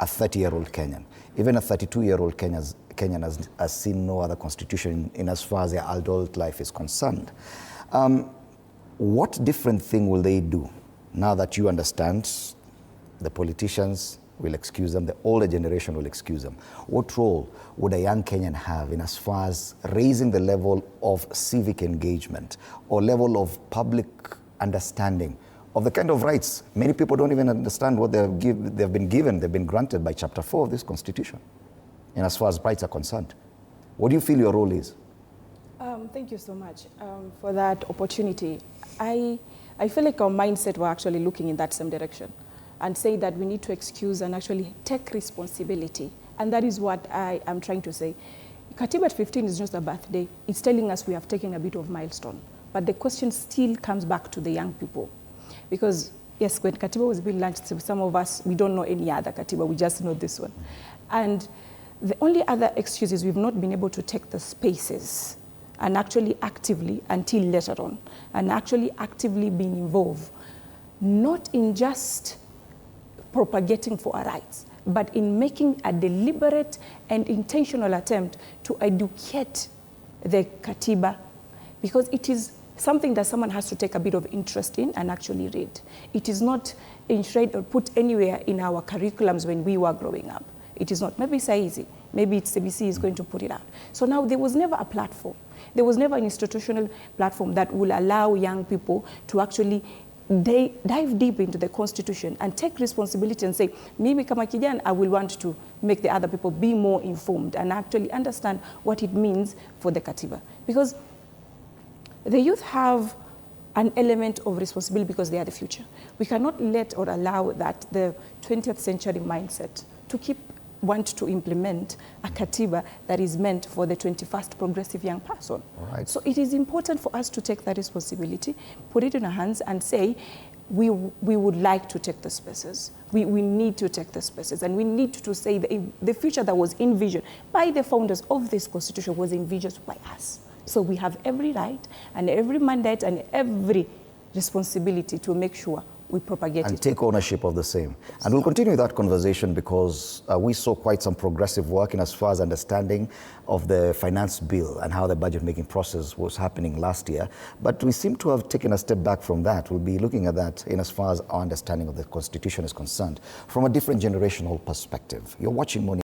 a 30-year-old Kenyan. Even a 32-year-old Kenyan has seen no other constitution in as far as their adult life is concerned. What different thing will they do now that you understand the politicians will excuse them, the older generation will excuse them? What role would a young Kenyan have in as far as raising the level of civic engagement or level of public understanding of the kind of rights? Many people don't even understand what they've been given, they've been granted by Chapter 4 of this Constitution, and as far as rights are concerned. What do you feel your role is? Thank you so much for that opportunity. I feel like our mindset, we're actually looking in that same direction and say that we need to excuse and actually take responsibility. And that is what I am trying to say. Katiba at 15 is just a birthday. It's telling us we have taken a bit of milestone. But the question still comes back to the young people. Because, yes, when Katiba was being launched, some of us, we don't know any other Katiba, we just know this one. And the only other excuse is we've not been able to take the spaces and actually actively, until later on, and actually actively being involved, not in just propagating for our rights, but in making a deliberate and intentional attempt to educate the Katiba, because it is something that someone has to take a bit of interest in and actually read. It is not enshrined or put anywhere in our curriculums when we were growing up. It is not. Maybe it's easy. Maybe it's CBC is going to put it out. So now there was never a platform. There was never an institutional platform that will allow young people to actually dive deep into the Constitution and take responsibility and say, mimi kama kijana, I will want to make the other people be more informed and actually understand what it means for the Katiba. Because the youth have an element of responsibility because they are the future. We cannot let or allow that the 20th century mindset to want to implement a Katiba that is meant for the 21st progressive young person. Right. So it is important for us to take that responsibility, put it in our hands and say, we would like to take the spaces. We need to take the spaces, and we need to say the future that was envisioned by the founders of this Constitution was envisioned by us. So we have every right and every mandate and every responsibility to make sure we propagate it. And take ownership of the same. And we'll continue that conversation because we saw quite some progressive work in as far as understanding of the finance bill and how the budget making process was happening last year. But we seem to have taken a step back from that. We'll be looking at that in as far as our understanding of the Constitution is concerned from a different generational perspective. You're watching Morning